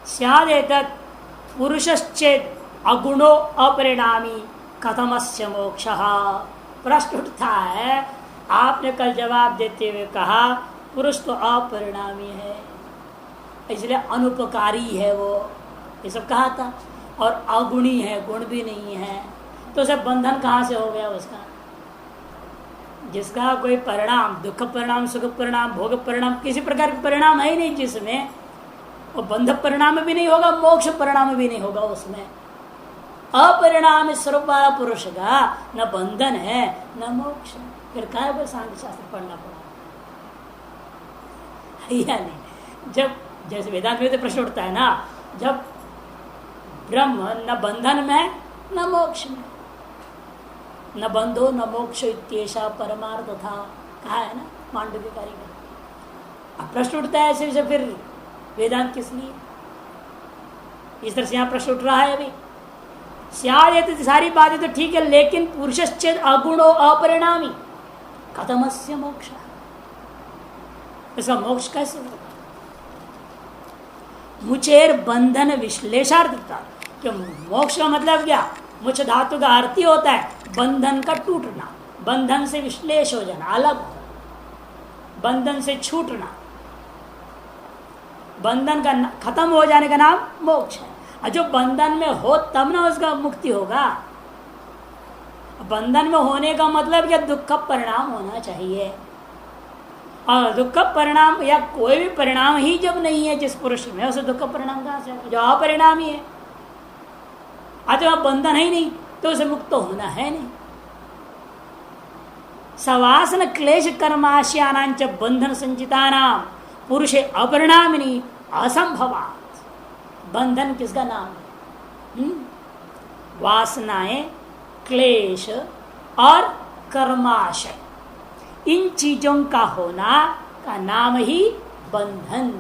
स्यादेतत् पुरुषश्चेद अगुणो अपरिणामी कथमस्य मोक्षः। प्रश्न उठता है, आपने कल जवाब देते हुए कहा पुरुष तो अपरिणामी है, इसलिए अनुपकारी है वो, ये सब कहा था, और अगुणी है, गुण भी नहीं है, तो उसे बंधन कहाँ से हो गया उसका? जिसका कोई परिणाम, दुख परिणाम, सुख परिणाम, भोग परिणाम, किसी प्रकार का परिणाम है ही नहीं, जिसमें वो बंध परिणाम भी नहीं होगा, मोक्ष परिणाम भी नहीं होगा, उसमें अपरिणाम स्वरूप वाला पुरुष का न बंधन है न मोक्ष। फिर काय पर सांख्य शास्त्र पढ़ना पड़ा या नहीं? जब जैसे वेदांत में तो प्रश्न उठता है ना, जब ब्रह्म न बंधन में न मोक्ष में, न बंधो न मोक्ष इत्येषा परमार्थ था, कहा है ना मांडव्यकारी का। अब प्रश्न उठता है ऐसे, फिर वेदांत किस लिए? इस तरह से यहाँ प्रश्न उठ रहा है अभी। तो सारी बातें तो ठीक है, लेकिन पुरुषश्चेद अगुणो अपरिणामी कथमस्य मोक्ष, इसका मोक्ष कैसे होगा? मुचेर बंधन विश्लेषार्थता, कि मोक्ष का मतलब क्या? मुच धातु का अर्थ ही होता है बंधन का टूटना, बंधन से विश्लेष हो जाना, अलग, बंधन से छूटना, बंधन का खत्म हो जाने का नाम मोक्ष है। और जो बंधन में हो तब ना उसका मुक्ति होगा। बंधन में होने का मतलब क्या? दुख का परिणाम होना चाहिए, और दुख का परिणाम या कोई भी परिणाम ही जब नहीं है जिस पुरुष में, उसे दुख का परिणाम कहां से? जो अपरिणामी है, आज वहां बंधन ही नहीं तो उसे मुक्त होना है नहीं। सवासन क्लेश कर्माशयानांच बंधन संचिता नाम पुरुषे अपरिणामिनी असंभवात। बंधन किसका नाम है? वासनाएं, क्लेश और कर्माशय, इन चीजों का होना का नाम ही बंधन।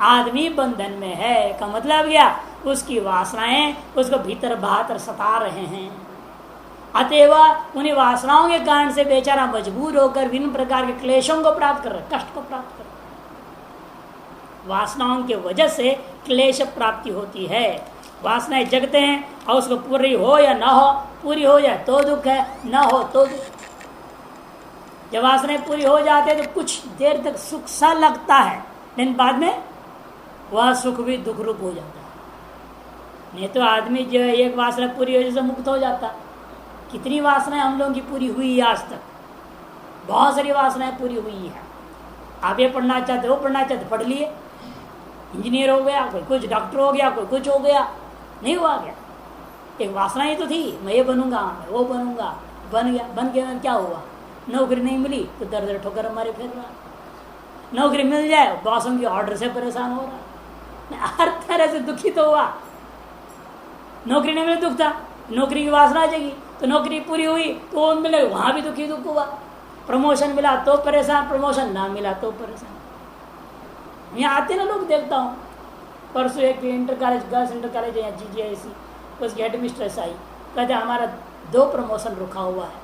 आदमी बंधन में है का मतलब क्या? उसकी वासनाएं उसको भीतर बाहर सता रहे हैं, अतएव उन्हीं वासनाओं के कारण से बेचारा मजबूर होकर विभिन्न प्रकार के क्लेशों को प्राप्त कर रहा है, कष्ट को प्राप्त कर रहा है। वासनाओं के वजह से क्लेश प्राप्ति होती है। वासनाएं जगते हैं और उसको पूरी हो या ना हो, पूरी हो जाए तो दुख है, ना हो तो दुख। जब वासनाएं पूरी हो जाते हैं तो कुछ देर तक सुख सा लगता है, लेकिन बाद में वह सुख भी दुख रूप हो जाता है। नहीं तो आदमी जो एक वासना पूरी हो जाए मुक्त हो जाता। कितनी वासनाएं हम लोगों की पूरी हुई है आज तक? बहुत सारी वासनाएं पूरी हुई है। आप ये पढ़ना चाहते हो, पढ़ना चाहते, पढ़ लिए, इंजीनियर हो गया, कोई कुछ डॉक्टर हो गया, कोई कुछ हो गया, नहीं हुआ गया। एक वासना ही तो थी, मैं ये बनूंगा, मैं वो बनूंगा, बन गया, बन गया, क्या हुआ? नौकरी नहीं मिली तो दर दर ठोकर हमारे फिर रहा। नौकरी मिल जाए, बॉसों की ऑर्डर से परेशान हो रहा, हर तरह से दुखी तो हुआ। नौकरी नहीं मिली दुख था, नौकरी की वासना आ जाएगी, तो नौकरी पूरी हुई तो मिले, वहां भी दुखी दुख हुआ। प्रमोशन मिला तो परेशान, प्रमोशन ना मिला तो परेशान। यहाँ आते ना लोग, देखता हूँ। परसों एक inter college, girls inter college है GGIC, उसकी हेड मिस्ट्रेस आई, कहते हमारा 2 प्रमोशन रुका हुआ है।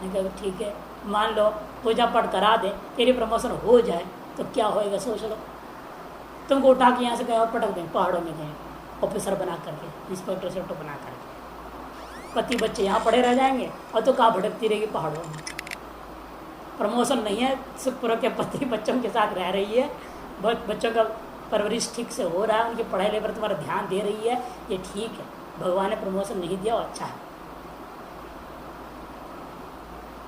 मैंने कहा ठीक है, मान लो पूजा पाठ करा दे, तेरी प्रमोशन हो जाए तो क्या होएगा सोच लो। तुमको उठा के यहाँ से कहीं और पटक दें, पहाड़ों में कहीं ऑफिसर बना करके, इंस्पेक्टर सेक्टर बना करके, पति बच्चे यहाँ पड़े रह जाएंगे और तो कहाँ भटकती रहेगी पहाड़ों में। प्रमोशन नहीं है, सुखपूर्वक के पति बच्चों के साथ रह रही है, बच्चों का परवरिश ठीक से हो रहा है, उनकी पढ़ाई लेकर तुम्हारा ध्यान दे रही है, ये ठीक है। भगवान ने प्रमोशन नहीं दिया, अच्छा है।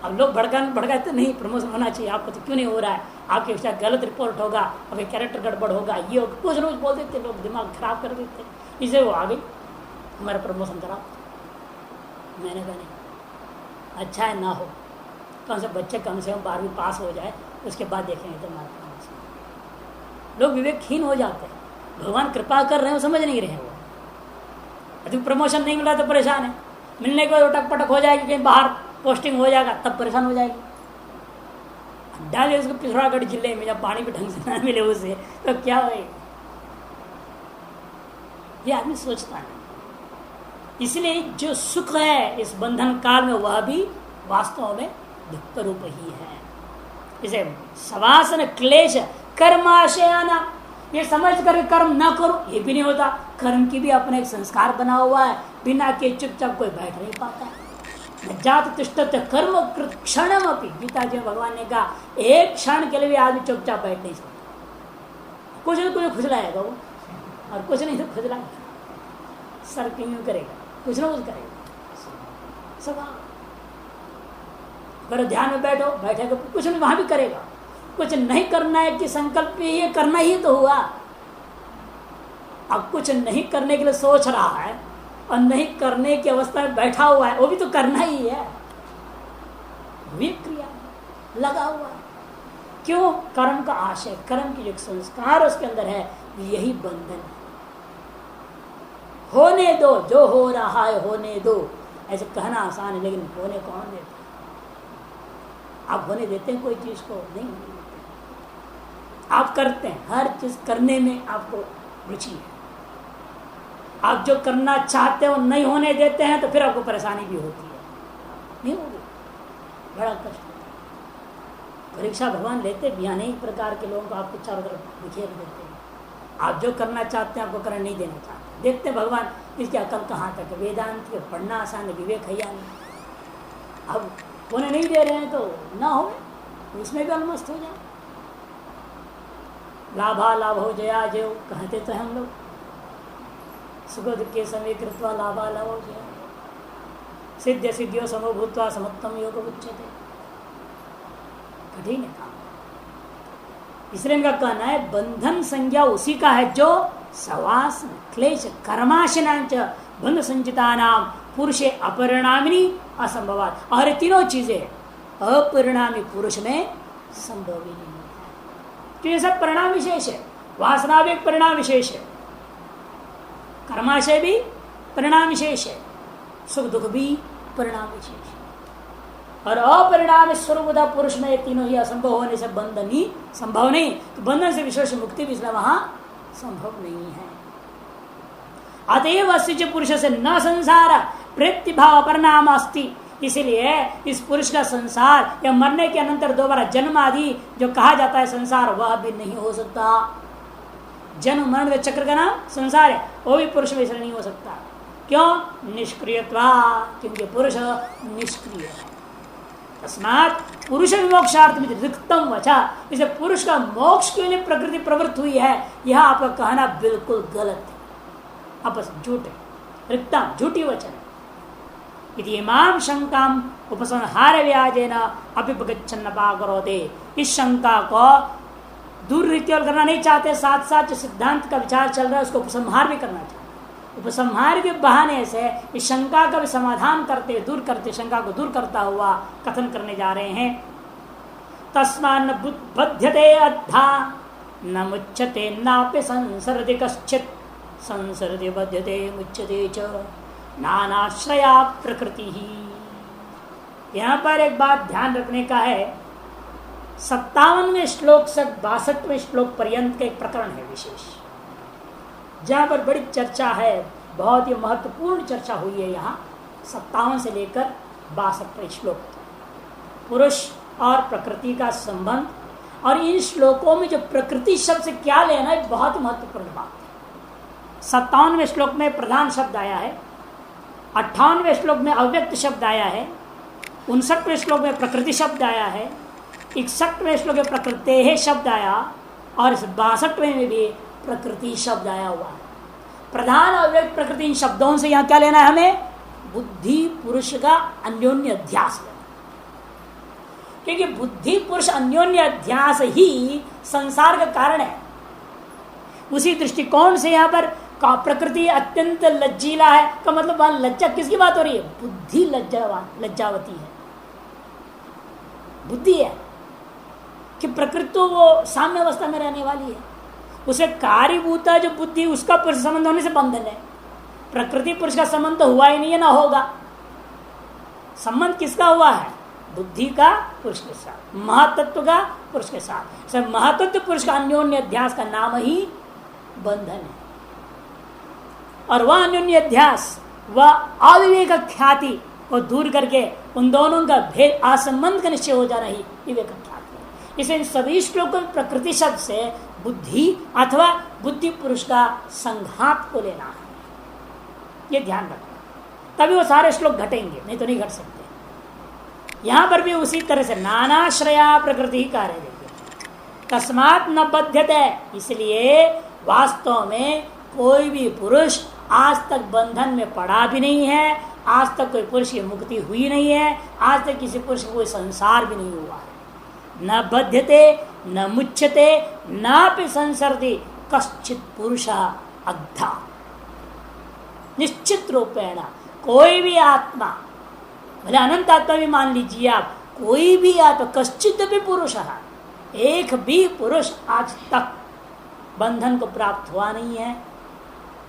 अब लोग भड़काते नहीं, प्रमोशन होना चाहिए आपको, तो क्यों नहीं हो रहा है? आपके साथ गलत रिपोर्ट होगा, आपके कैरेक्टर गड़बड़ होगा, ये होगा, कुछ रोज बोल देते लोग, दिमाग खराब कर देते, इसे वो आ गई हमारा प्रमोशन कराओ। मैंने कहा नहीं, अच्छा है ना हो, कम से बच्चे कम से कम 12वीं पास हो जाए, उसके बाद देखेंगे तो हमारा प्रमोशन। लोग विवेकहीन हो जाते हैं, भगवान कृपा कर रहे हैं, समझ नहीं रहे वो। यदि प्रमोशन नहीं मिला तो परेशान है, मिलने के बाद उटक पटक हो जाएगी, कहीं बाहर पोस्टिंग हो जाएगा तब परेशान हो जाएगी। डाले उसको पिथौरागढ़ जिले में, जब पानी भी ढंग से ना मिले उसे तो क्या होएगा? ये आदमी सोचता नहीं। इसलिए जो सुख है इस बंधन काल में, वह भी वास्तव में दुख रूप ही है। इसे सवासन क्लेश कर्माशयाना, ये समझ कर कर्म ना करो ये भी नहीं होता। कर्म की भी अपना एक संस्कार बना हुआ है, बिना के चुपचाप कोई बैठ नहीं पाता है। जात तिष्ठत कर्म क्षणम अपनी, गीता जी भगवान ने कहा एक क्षण के लिए भी आदमी चुपचाप बैठ नहीं सकता, कुछ न कुछ खुजलाएगा वो, और कुछ नहीं तो खुजलाएगा, सर क्यों करेगा, कुछ ना कुछ करेगा सब। अगर ध्यान में बैठो, बैठेगा कुछ नहीं वहां भी करेगा। कुछ नहीं करना है कि संकल्प में ये करना ही तो हुआ। अब कुछ नहीं करने के लिए सोच रहा है और नहीं करने की अवस्था में बैठा हुआ है, वो भी तो करना ही है, वे क्रिया लगा हुआ है। क्यों? कर्म का आशय, कर्म की जो संस्कार उसके अंदर है, यही बंधन है। होने दो, जो हो रहा है होने दो, ऐसे कहना आसान है, लेकिन होने कौन देता? आप होने देते हैं कोई चीज को? नहीं देते। आप करते हैं, हर चीज करने में आपको रुचि है। आप जो करना चाहते हो नहीं होने देते हैं तो फिर आपको परेशानी भी होती है, नहीं होगी, बड़ा कष्ट होता है। परीक्षा भगवान लेते भी अनेक प्रकार के लोगों को आपको चारों तरफ बिखेर देते हैं। आप जो करना चाहते हैं आपको करने नहीं देना चाहते, देखते भगवान इसकी अकल कहाँ तक है। वेदांत के पढ़ना आसान है, विवेक है या नहीं। अब होने नहीं दे रहे हैं तो ना हो, उसमें भी अलमस्त हो जाए। लाभा लाभ हो जया जो कहते तो हम लोग, सुख दुख के समय कृत्वा लाभा लाभ हो जया, सिद्ध सिद्धियों समभूत्वा समत्तम योग उच्यते। कठिन है काम, इसलिए इनका कहना है बंधन संज्ञा उसी का है जो सवास क्लेश कर्माशनांच बंध संचिता नाम पुरुषे अपरिणामिनी असंभवात। और ये तीनों चीजें अपरिणामी पुरुष में संभव ही नहीं है, तो ये सब परिणाम विशेष है। वासना भी एक परिणाम विशेष है, कर्माशय भी परिणाम विशेष है, सुख दुख भी परिणाम विशेष है। और अपरिणाम स्वरूप पुरुष में ये तीनों ही असंभव होने से बंधन ही संभव नहीं, तो बंधन से विशेष मुक्ति भी इसलिए वहां संभव नहीं है। अतएव अस्य पुरुष से न संसार प्रेत्तिभाव परिणाम अस्ति, इसीलिए इस पुरुष का संसार या मरने के अनंतर दोबारा जन्म आदि जो कहा जाता है संसार, वह भी नहीं हो सकता। जन्म मरण के चक्र का नाम संसार है, वो भी पुरुष में इसलिए नहीं हो सकता। क्यों? निष्क्रियत्वा, क्योंकि पुरुष निष्क्रिय है। तस्मात् पुरुष विमोक्षार्थ में रिक्तम वचा, इसे पुरुष का मोक्ष के लिए प्रकृति प्रवृत्त हुई है, यह आपका कहना बिल्कुल गलत है, आपस झूठ है, रिक्तम झूठी वचन है। यदि इमाम शंकाम उपसंहार व्याजेन अभिपगच्छन्न पाकरोते, इस शंका को दूर करना नहीं चाहते, साथ साथ जो सिद्धांत का विचार चल रहा है उसको उपसंहार भी करना चाहते। उपसंहार के बहाने से इस शंका का भी समाधान करते, दूर करते, शंका को दूर करता हुआ कथन करने जा रहे हैं। तस्मान् बध्यते अद्धा न मुच्यते नापि संसरति कश्चित्, संसरति बध्यते मुच्यते च नानाश्रया प्रकृति ही। यहाँ पर एक बात ध्यान रखने का है, 57वें श्लोक से 62वें श्लोक पर्यंत का एक प्रकरण है विशेष, जहाँ पर बड़ी चर्चा है, बहुत ही महत्वपूर्ण चर्चा हुई है। यहाँ 57 से लेकर 62वें श्लोक तक पुरुष और प्रकृति का संबंध, और इन श्लोकों में जो प्रकृति शब्द से क्या लेना है बहुत ही महत्वपूर्ण बात है। 57वें श्लोक में प्रधान शब्द आया है, 58वें श्लोक में अव्यक्त शब्द आया है, 59वें श्लोक में प्रकृति शब्द आया है, 61वें श्लोक में प्रकृते शब्द आया, और इस 62वें में भी प्रकृति शब्द आया हुआ है। प्रधान अव्यक्त प्रकृति इन शब्दों से यहाँ क्या लेना है हमें? बुद्धि पुरुष का अन्योन्य अध्यास लेना, क्योंकि बुद्धि पुरुष अन्योन्य अध्यास ही संसार का कारण है। उसी दृष्टिकोण से यहाँ पर प्रकृति अत्यंत लज्जीला है का मतलब वहां लज्जा किसकी बात हो रही है? बुद्धि लज्जावती है, बुद्धि है कि प्रकृति तो वो साम्य अवस्था में रहने वाली है, उसे कार्यभूता जो बुद्धि उसका पुरुष संबंध होने से बंधन है। प्रकृति पुरुष का संबंध तो हुआ ही नहीं है, ना होगा। संबंध किसका हुआ है? बुद्धि का पुरुष के साथ, महातत्व का पुरुष के साथ। सब महातत्व पुरुष का अन्योन्य अध्यास का नाम ही बंधन है, और वह अन्योन्य अध्यास, वह अविवेक ख्याति को दूर करके उन दोनों का भेद असंबंध का निश्चय हो जाना ही विवेक ख्याति है। इसे इन सभी श्लोकों में प्रकृति शब्द से बुद्धि अथवा बुद्धि पुरुष का संघात को लेना है, ये ध्यान रखना, तभी वो सारे श्लोक घटेंगे, नहीं तो नहीं घट सकते। यहां पर भी उसी तरह से नानाश्रया प्रकृति कार्य देखिए, तस्मात् न बध्यते, इसलिए वास्तव में कोई भी पुरुष आज तक बंधन में पड़ा भी नहीं है, आज तक कोई पुरुष की मुक्ति हुई नहीं है, आज तक किसी पुरुष को कोई संसार भी नहीं हुआ है। न बध्यते न मुच्यते नापि संसरति कश्चित पुरुष अग्धा। निश्चित रूपेण कोई भी आत्मा, भले अनंत आत्मा भी मान लीजिए आप, कोई भी आत्मा, कश्चित भी पुरुष, एक भी पुरुष आज तक बंधन को प्राप्त हुआ नहीं है,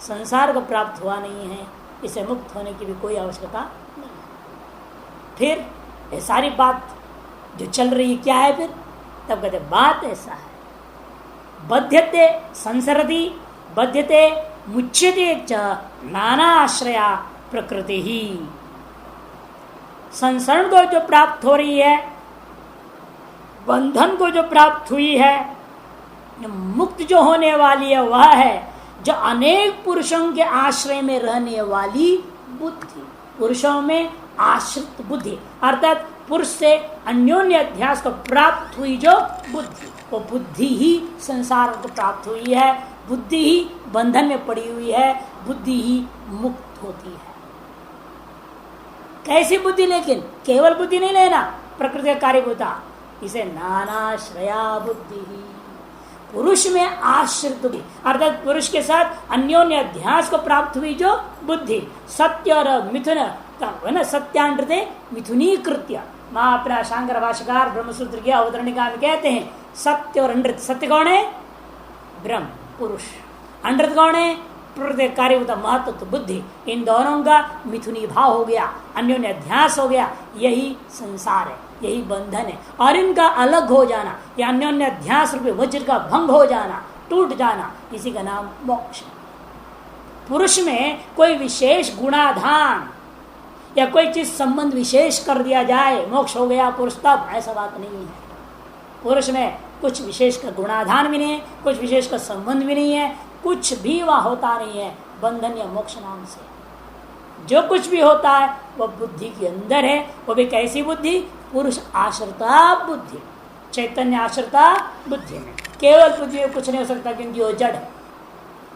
संसार को प्राप्त हुआ नहीं है, इसे मुक्त होने की भी कोई आवश्यकता नहीं है। फिर ये सारी बात जो चल रही क्या है, फिर तब कहते बात ऐसा है, बध्यते संसरति बध्यते मुच्यते च नाना आश्रया प्रकृति ही। संसरण को जो प्राप्त हो रही है, बंधन को जो प्राप्त हुई है, मुक्त जो होने वाली है वह है जो अनेक पुरुषों के आश्रय में रहने वाली बुद्धि, पुरुषों में आश्रित बुद्धि, अर्थात पुरुष से अन्योन्य अध्यास को प्राप्त हुई जो बुद्धि, वो बुद्धि ही संसार को प्राप्त हुई है, बुद्धि ही बंधन में पड़ी हुई है, बुद्धि ही मुक्त होती है। कैसी बुद्धि? लेकिन केवल बुद्धि नहीं लेना, प्रकृति का कार्यभूता, इसे नानाश्रया बुद्धि ही, पुरुष में आश्रित बुद्धि, अर्थात पुरुष के साथ अन्योन्य अध्यास को प्राप्त हुई जो बुद्धि, सत्य और मिथुन है ना, सत्यांड्रते मिथुनीकृत्य, मां अपना शांकर भाष्यकार ब्रह्मसूत्र की अवतरणिका में कहते हैं सत्य और अनृत। सत्य कौन है? ब्रह्म पुरुष। अनृत कौन है? प्रकृति कार्यभूता महत्व बुद्धि। इन दोनों का मिथुनी भाव हो गया, अन्योन्य अध्यास हो गया, यही संसार है, यही बंधन है। और इनका अलग हो जाना, या अन्योन्य अध्यास रूपी वज्र का भंग हो जाना, टूट जाना, इसी का नाम मोक्ष। पुरुष में कोई विशेष गुणाधान या कोई चीज संबंध विशेष कर दिया जाए मोक्ष हो गया पुरुष, तब ऐसा बात नहीं है। पुरुष में कुछ विशेष का गुणाधान भी नहीं है, कुछ विशेष का संबंध भी नहीं है, कुछ भी वह होता नहीं है बंधन या मोक्ष नाम से। जो कुछ भी होता है वह बुद्धि के अंदर है। वो भी कैसी बुद्धि? पुरुष आश्रिता बुद्धि, चैतन्य आश्रिता बुद्धि में। केवल बुद्धि में कुछ नहीं हो सकता क्योंकि वो जड़ है।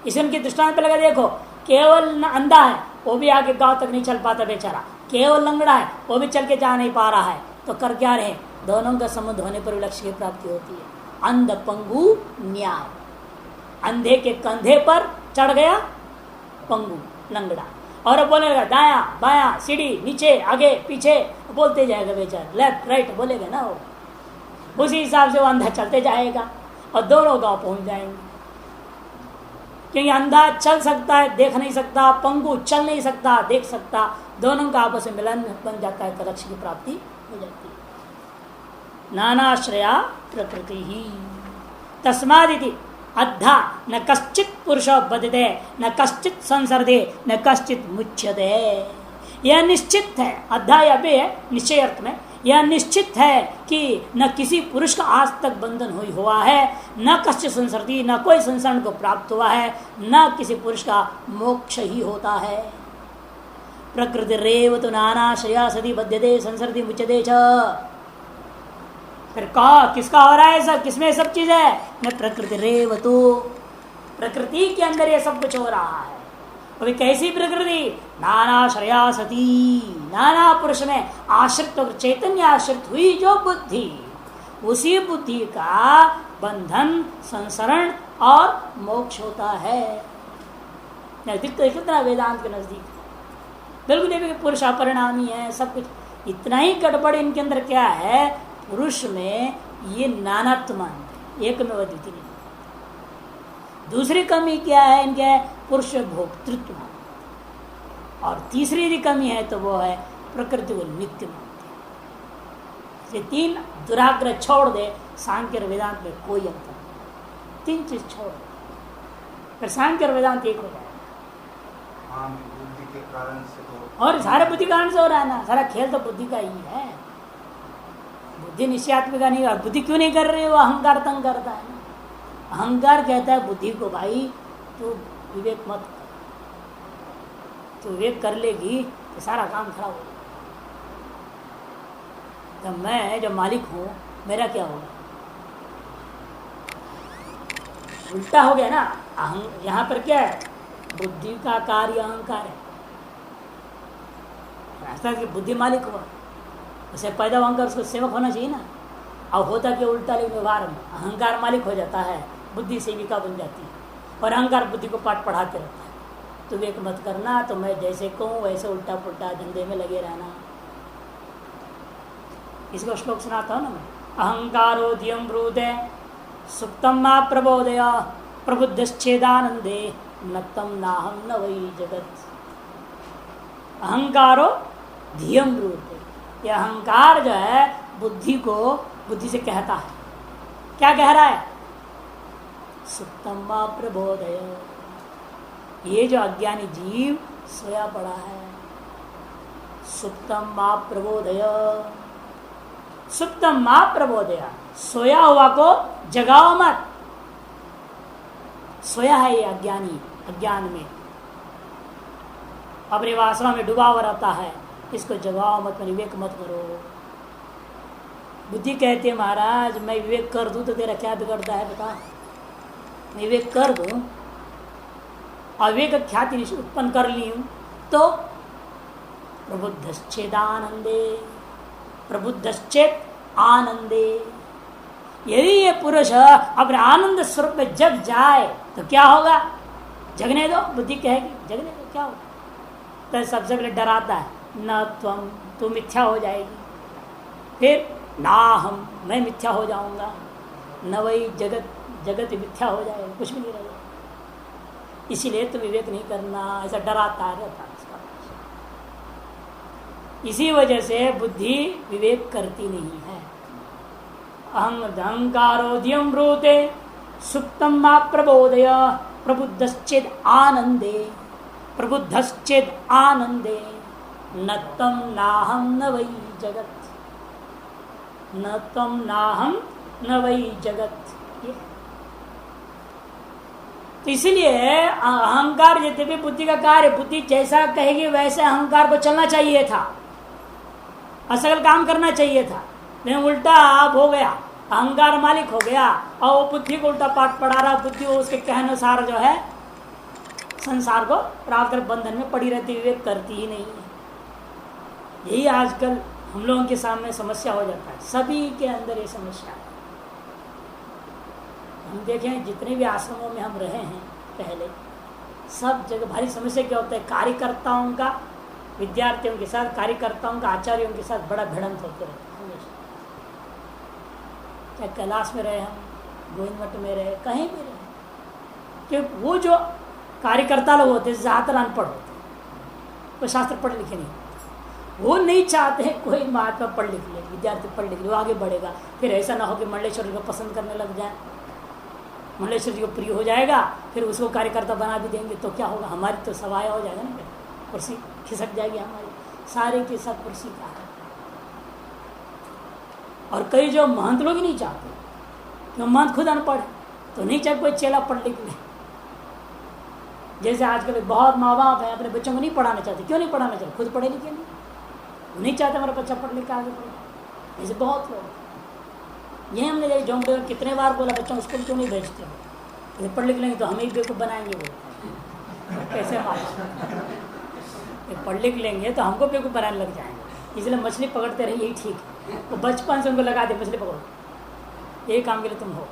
इसे उनकी दृष्टांत पे लगा देखो, केवल अंधा है वो भी आगे गांव तक नहीं चल पाता बेचारा, केवल लंगड़ा है वो भी चल के जा नहीं पा रहा है, तो कर क्या रहे? दोनों का संबंध होने पर लक्ष्य की प्राप्ति होती है। अंध पंगु न्याय, अंधे के कंधे पर चढ़ गया पंगु लंगड़ा, और बोलेगा दाया बाया सीढ़ी नीचे आगे पीछे बोलते जाएगा बेचारा, लेफ्ट राइट बोलेगा ना, वो उसी हिसाब से वो अंधा चलते जाएगा और दोनों गांव पहुंच जाएंगे। क्योंकि अंधा चल सकता है देख नहीं सकता, पंगु चल नहीं सकता देख सकता, दोनों का आपस में मिलन बन जाता है तो लक्ष्य की प्राप्ति हो जाती है। नानाश्रया प्रकृति ही तस्मादिति अद्धा न कश्चित पुरुष बद्धते न कश्चित संसर्दे न कश्चित मुच्यते। यह निश्चित है, अद्धा या बे है निश्चय अर्थ में, यह निश्चित है कि न किसी पुरुष का आज तक बंधन हुआ है, न कश्चित संसर्दी, न कोई संसरण को प्राप्त हुआ है, न किसी पुरुष का मोक्ष ही होता है। प्रकृति रेव तो नानाश्रया सदी बध्यते संसर्दी मुच्यते च। फिर कहा किसका हो रहा है सब, किसमें सब चीज है? न प्रकृति रेव तो, प्रकृति के अंदर ये सब कुछ हो रहा है। अभी कैसी प्रकृति? नानाश्रया सती, नाना पुरुष में आश्रित और चैतन्य आश्रित हुई जो बुद्धि, उसी बुद्धि का बंधन संसरण और मोक्ष होता है। कितना वेदांत के नजदीक बिल्कुल नहीं, पुरुष अपरिणामी है सब कुछ। इतना ही गड़बड़ इनके अंदर क्या है, पुरुष में ये नानात्व मानते, एक में अद्वितीय नहीं। दूसरी कमी क्या है इनके? पुरुष भोक्तृत्व मानते, और तीसरी यदि कमी है तो वो है प्रकृति को नित्य मानते। ये तीन दुराग्रह छोड़ दे, सांख्य और वेदांत में कोई अंतर नहीं। तीन चीज छोड़ दे फिर सांख्य और वेदांत एक हो जाएगा। बुद्धि के कारण से और सारे बुद्धि कारण से हो रहा है ना, सारा खेल तो बुद्धि का ही है। बुद्धि निश्चयात्मिका नहीं, और बुद्धि क्यों नहीं कर रही है? वो अहंकार तंग करता है ना। अहंकार कहता है बुद्धि को, भाई तू विवेक मत कर, तू विवेक कर लेगी तो सारा काम खराब होगा। तो मैं जो मालिक हूं मेरा क्या होगा? उल्टा हो गया ना। यहां पर क्या है? बुद्धि का कार्य अहंकार है। ऐसा कि बुद्धि मालिक हुआ, उसे पैदा होकर उसको सेवक होना चाहिए ना। अब होता कि उल्टा, लेकिन व्यवहार में अहंकार मालिक हो जाता है, बुद्धि सेविका बन जाती है, और अहंकार बुद्धि को पाठ पढ़ाते रहता है। तो विवेक मत करना, तो मैं जैसे कहूँ वैसे उल्टा पुल्टा धंधे में लगे रहना। इसको श्लोक सुनाता हूँ ना मैं। अहंकारो धियम ब्रूते सुप्तम मा प्रबोधय प्रबुद्धश्चेदानंदे न तम नाहम न वही जगत। अहंकारो धियम ब्रूते, ये अहंकार जो है बुद्धि को, बुद्धि से कहता है, क्या कह रहा है? सुप्तम मा प्रबोधय, ये जो अज्ञानी जीव सोया पड़ा है, सुप्तम मा प्रबोधय, सुप्तम मा प्रबोधय, सोया हुआ को जगाओ मत। सोया है ये अज्ञानी, अज्ञान में अपने वासना में डूबा हुआ रहता है, इसको जगाओ मत, विवेक मत करो। बुद्धि कहती है महाराज मैं विवेक कर दूं तो तेरा क्या बिगड़ता है बता? मैं विवेक कर दूं, अविवेक ख्याति उत्पन्न कर ली हूं तो प्रबुद्धश्चेदानंदे, प्रबुद्धश्चेत आनंदे। यदि ये पुरुष अपने आनंद स्वरूप में जग जाए तो क्या होगा? जगने दो, बुद्धि कहेगी जगने दो, क्या होगा? तो सबसे पहले डराता है, न त्वम, तू मिथ्या हो जाएगी, फिर ना हम, मैं मिथ्या हो जाऊंगा, न वही जगत, जगत मिथ्या हो जाएगा, कुछ भी नहीं रहेगा। इसीलिए तो विवेक नहीं करना, ऐसा डराता रहता है इसका। इसी वजह से बुद्धि विवेक करती नहीं है। अहंकारोद्यम ब्रूते सुप्तम मा प्रबोधय प्रबुद्धश्चेद आनंदे, प्रबुद्धश्चेद आनंदे न तम नाहम न वही जगत, न तम नाहम न वही जगत। तो इसलिए अहंकार जितने भी बुद्धि का कार्य, बुद्धि जैसा कहेगी वैसे अहंकार को चलना चाहिए था, असगल काम करना चाहिए था, लेकिन उल्टा आप हो गया, अहंकार मालिक हो गया और वो बुद्धि को उल्टा पाठ पढ़ा रहा। बुद्धि उसके कहने अनुसार जो है संसार को प्राप्त कर बंधन में पड़ी रहती, विवेक करती ही नहीं है। यही आजकल हम लोगों के सामने समस्या हो जाता है, सभी के अंदर ये समस्या है। हम देखें जितने भी आश्रमों में हम रहे हैं पहले, सब जगह भारी समस्या क्या होता है? कार्यकर्ताओं का विद्यार्थियों के साथ, कार्यकर्ताओं का आचार्यों के साथ बड़ा भिड़ंत होते रहते हैं हमेशा। चाहे कैलाश में रहे हम, गोविंद मठ में रहे, कहीं भी रहे, क्योंकि वो जो कार्यकर्ता लोग होते हैं ज़्यादातर अनपढ़ होते हैं, कोई शास्त्र पढ़े लिखे नहीं, वो नहीं चाहते हैं कोई महात्मा पढ़ लिख ले, विद्यार्थी पढ़ लिख ले, वो आगे बढ़ेगा। फिर ऐसा ना हो कि मंडलेश्वर जी को पसंद करने लग जाए, मंडलेश्वर जी को प्रिय हो जाएगा, फिर उसको कार्यकर्ता बना भी देंगे तो क्या होगा? हमारी तो सवाया हो जाएगा ना, कुर्सी खिसक जाएगी हमारी, सारे के साथ कुर्सी का है। और कई जो महंत लोग ही नहीं चाहते, क्यों? महंत खुद अनपढ़ है तो नहीं चाहे कोई चेला पढ़ लिख ले। जैसे आजकल बहुत माँ बाप है अपने बच्चों को नहीं पढ़ाना चाहते, क्यों नहीं पढ़ाना चाहते? खुद पढ़े लिखे नहीं, वो नहीं चाहते हमारा बच्चा पढ़ लिख के आगे बढ़े। ऐसे बहुत लोग, ये हमने झोंपड़े में कितने बार बोला बच्चों स्कूल क्यों नहीं भेजते हो? ये पढ़ लिख लेंगे तो हमें ही बेवकूफ़ बनाएंगे, वो कैसे पढ़ लिख लेंगे तो हमको बेवकूफ़ बनाने लग जाएंगे। इसलिए मछली पकड़ते रहे, यही ठीक है। तो बचपन से उनको लगा दे मछली पकड़ो, यही काम के लिए तुम हो।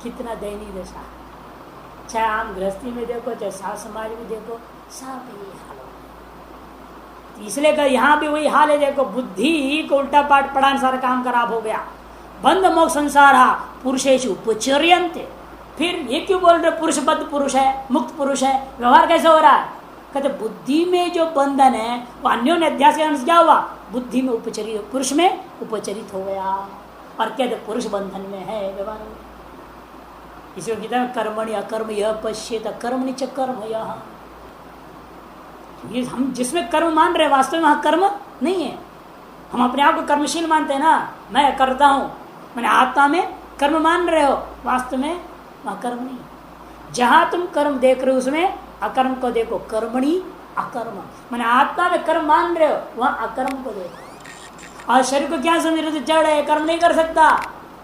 कितना दयनीय दशा, चाहे आम गृहस्थी में देखो, चाहे साथ समाज में देखो, सब यही हाल हो। इसलिए कर यहाँ भी वही हाल है। देखो बुद्धि को उल्टा पाठ पढ़ाने सारा काम खराब हो गया। बंध मोक्ष संसार पुरुषेषु उपचर्यन्ते। फिर ये क्यों बोल रहे पुरुष बद्ध पुरुष है, मुक्त पुरुष है? व्यवहार कैसे हो रहा है? कहते बुद्धि में जो बंधन है वो अन्योन्य अध्यास के अनुसार क्या हुआ? बुद्धि में उपचरित, पुरुष में उपचरित हो गया। और कहते पुरुष बंधन में है व्यवहार में। इसी को कहते हैं कर्मणि अकर्म यह पश्येत कर्मणि च कर्म यह। ये हम जिसमें कर्म मान रहे वास्तव में वहां कर्म नहीं है। हम अपने आप को कर्मशील मानते हैं ना, मैं करता हूं, मैंने आत्मा में कर्म मान रहे हो, वास्तव में वहां कर्म नहीं। जहां तुम कर्म देख रहे हो उसमें अकर्म को देखो, कर्मणि अकर्म। मैंने आत्मा में कर्म मान रहे हो, वहां अकर्म को देखो। और शरीर को क्या समझ रहे हो? जड़ है, कर्म नहीं कर सकता,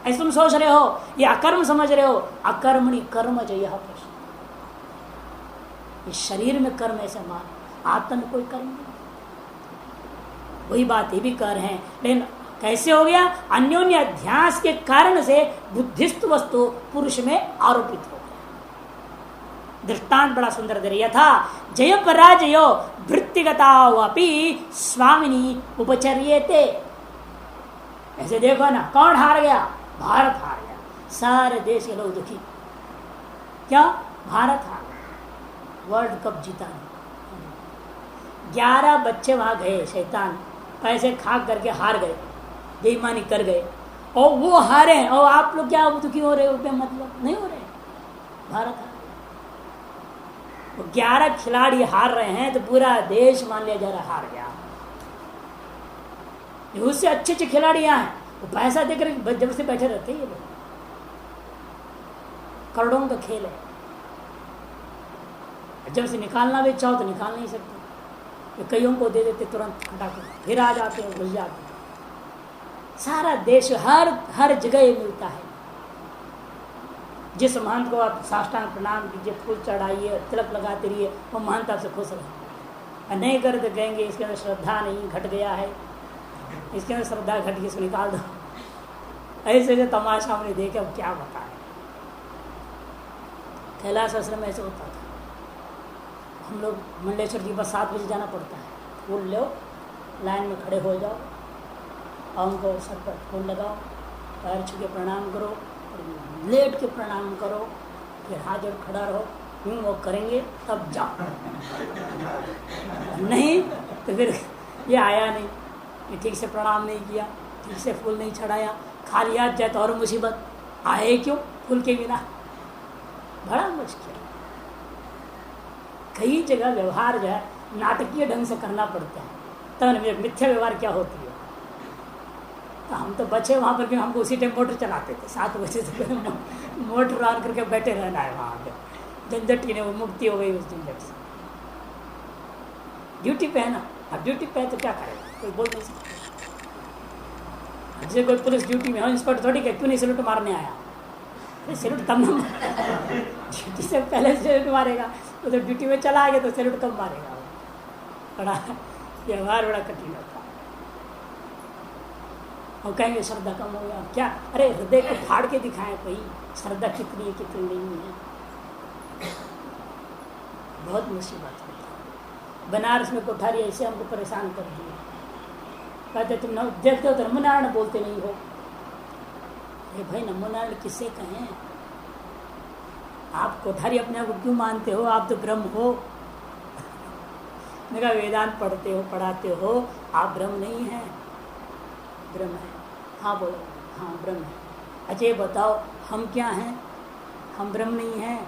ऐसे तुम सोच रहे हो, ये अकर्म समझ रहे हो। अकर्मणि कर्म जो यह प्रश्न, इस शरीर में कर्म ऐसे मान, आत्मा में कोई कर्म नहीं। वही बात ये भी कर रहे हैं, लेकिन कैसे हो गया? अन्योन्य अध्यास के कारण से बुद्धिस्त वस्तु पुरुष में आरोपित हो गया। दृष्टांत बड़ा सुंदर दे रहा था, जय पराजयो वृत्तिगतावपि स्वामिनी उपचर्येते। ऐसे देखो ना, कौन हार गया? भारत हार गया। सारे देश के लोग दुखी, क्या? भारत हार गया, वर्ल्ड कप जीता नहीं। 11 बच्चे वहां गए, शैतान पैसे खा करके हार गए, बेईमानी कर गए, और वो हारे, और आप लोग क्या दुखी हो रहे हो? मतलब नहीं हो रहे, भारत हार गया। वो 11 खिलाड़ी हार रहे हैं तो पूरा देश मान लिया जा रहा हार गया। उससे अच्छे अच्छे खिलाड़ी यहाँ हैं, वो पैसा देकर जब से बैठे रहते हैं, ये लोग करोड़ों का खेल है। जब से निकालना भी चाहो तो निकाल नहीं सकते, तो कईयों को दे देते तुरंत हटा कर, फिर आ जाते हैं, घुस जाते हैं। सारा देश हर जगह ये मिलता है। जिस महंत को आप साष्टांग प्रणाम कीजिए, फूल चढ़ाइए, तिलक लगाते रहिए, वो महंत आपसे खुश रहे। नहीं कर तो कहेंगे इसके अंदर श्रद्धा नहीं, घट गया है, इसके अंदर श्रद्धा घट गई, इसको निकाल दो। ऐसे जो तमाशा हमने देखे, अब क्या बताएं। कैलाश आश्रम में ऐसे होता था। हम लोग मंडलेश्वर जी बस 7 बजे जाना पड़ता है, फूल लो, लाइन में खड़े हो जाओ, और उनको सर पर फूल लगाओ, पैर छू के प्रणाम करो, लेट के प्रणाम करो, फिर हाथ जोड़ खड़ा रहो, यूँ वो करेंगे तब जाओ। नहीं तो फिर ये आया नहीं, ये ठीक से प्रणाम नहीं किया, ठीक से फूल नहीं चढ़ाया, खाली हाथ जाए तो और मुसीबत, आए क्यों फूल के बिना? बड़ा मुश्किल। कई जगह व्यवहार जो है नाटकीय ढंग से करना पड़ता है, तब मिथ्या व्यवहार क्या होती है। तो हम तो बचे वहाँ पर, क्यों? हमको उसी टाइम मोटर चलाते थे, 7 बजे से मोटर ऑन करके बैठे रहना है वहाँ पे। झंझट की नहीं, वो मुक्ति हो गई उस झंझट से। ड्यूटी पे है ना, अब ड्यूटी पे है तो क्या करेगा, कोई बोल नहीं सकता। जैसे कोई पुलिस ड्यूटी में हो, इंस्पेक्टर थोड़ी क्या, क्यों नहीं सैल्यूट मारने आया? सैल्यूट तब ना, ड्यूटी से पहले सैल्यूट मारेगा, तो ड्यूटी में चला गया तो सैल्यूट कब मारेगा? बड़ा व्यवहार बड़ा कठिन होता है। और कहेंगे श्रद्धा कम हो गया, क्या? अरे हृदय को फाड़ के दिखाएं कोई, श्रद्धा कितनी है कितनी नहीं है। बहुत मुसीबत होती है। बनारस में कोठारी ऐसे हमको परेशान कर दिए, कहते तुम न देखते हो तो नमो नारायण बोलते नहीं हो। अरे भाई नमो नारायण किससे कहें? आप कोठारी अपने आप को क्यों मानते हो? आप तो ब्रह्म हो। मेरा वेदांत पढ़ते हो, पढ़ाते हो, आप ब्रह्म नहीं हैं। ब्रह्म है। हाँ बोलो, हाँ ब्रह्म है। अच्छा ये बताओ हम क्या हैं? हम ब्रह्म नहीं हैं,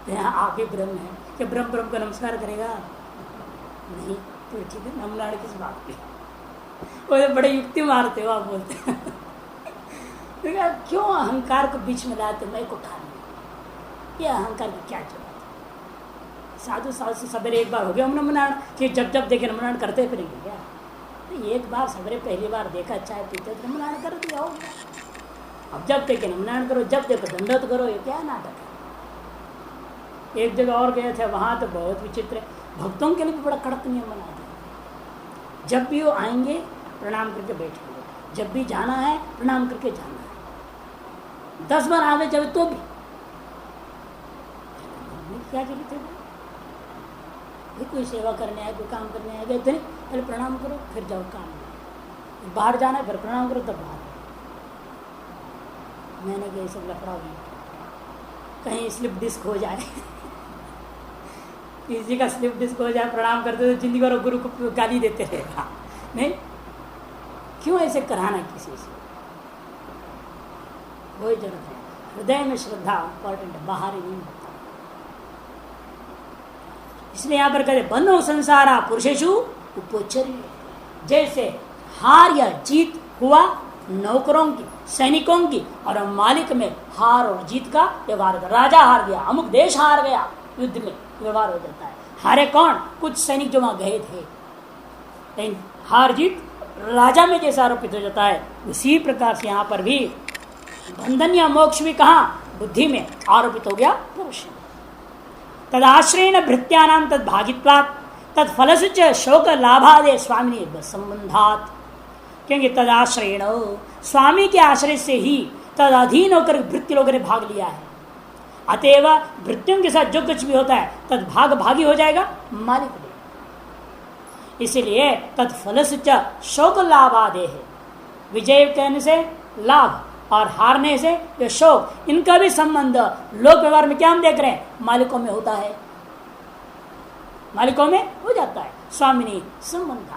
तो यहाँ आप ही ब्रह्म हैं। क्या ब्रह्म ब्रह्म का नमस्कार करेगा? नहीं। तो ठीक है, नमो नारायण किस बात की? वो बड़े युक्ति मारते हो आप, बोलते हैं क्यों अहंकार को बीच में लाते? मैं को ठान ये अहंकार की क्या जरूरत? साधु साधु से सवेरे एक बार हो गया हम नमो नारायण, कि जब जब देखे नमो नारायण करते फिरेंगे क्या? एक बार सवेरे पहली बार देखा चाय पीते तो नमो नारायण कर दिया, हो गया। अब जब देखे नमो नारायण करो, जब देखो दंडवत करो, ये क्या नाटक है? एक जगह और गए थे, वहाँ तो बहुत विचित्र है, भक्तों के लिए भी बड़ा कड़क नियम बना दिया। जब भी वो आएंगे प्रणाम करके बैठेंगे, जब भी जाना है प्रणाम करके जाना है। 10 बार आवे जब तो भी क्या जरूरत है? कोई सेवा करने आए, कोई काम करने आए, गए पहले प्रणाम करो फिर जाओ काम। बाहर जाना है फिर प्रणाम करो तब बाहर। मैंने कहा सब लफड़ा भी, कहीं स्लिप डिस्क हो जाए किसी का स्लिप डिस्क हो जाए, प्रणाम करते तो जिंदगी भर गुरु को गाली देते रहेगा। नहीं, क्यों ऐसे कराना किसी से? कोई जरूरत है। हृदय में श्रद्धा इंपॉर्टेंट है, बाहर ही नहीं होता। इसलिए यहाँ पर कहते बनो संसारा पुरुषेशु उपोचर्य। जैसे हार या जीत हुआ नौकरों की, सैनिकों की और मालिक में हार और जीत का व्यवहार होता है। राजा हार गया, अमुक देश हार गया, युद्ध में व्यवहार हो जाता है। हारे कौन? कुछ सैनिक जो वहां गए थे, लेकिन हार जीत राजा में जैसा आरोपित हो जाता है, उसी प्रकार से यहाँ पर भी बंधन या मोक्ष भी कहा? बुद्धि में आरोपित हो गया पुरुष। तदाश्रयण भृत्यानाम तद भागित्वात् तत्फल से शोक लाभादे स्वामी संबंधात। क्योंकि तदाश्रयण स्वामी के आश्रय से ही तद अधीन होकर भृत्य लोगों ने भाग लिया है, अतएव भृत्यों के साथ जो कुछ भी होता है तद भाग भागी हो जाएगा मालिक ने। इसीलिए तत्फल से शोक लाभादे है, विजय कहने से लाभ और हारने से जो शोक, इनका भी संबंध लोक व्यवहार में क्या हम देख रहे हैं? मालिकों में होता है, मालिकों में हो जाता है। स्वामिनी संबंध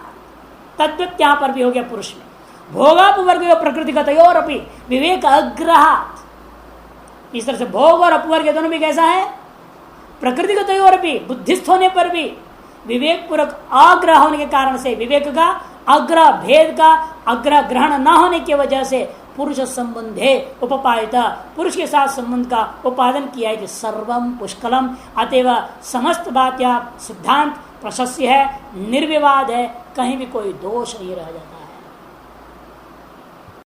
तद्वत यहाँ पर भी हो गया पुरुष में। भोगापवर्ग प्रकृतिगतयोर अपि विवेक अग्रहात। इस तरह से भोग और अपवर्ग दोनों भी कैसा है? प्रकृतिगतयोर अपि, बुद्धिस्थ होने पर भी विवेक पूर्वक आग्रह होने के कारण से, विवेक का अग्रह, भेद का अग्रह ग्रहण न होने की वजह से पुरुष संबंधे उपपायिता, पुरुष के साथ संबंध का उपादन किया है कि सर्वम पुष्कलम। अतएव समस्त बात या सिद्धांत प्रशस्य है, निर्विवाद है, कहीं भी कोई दोष नहीं रह जाता है।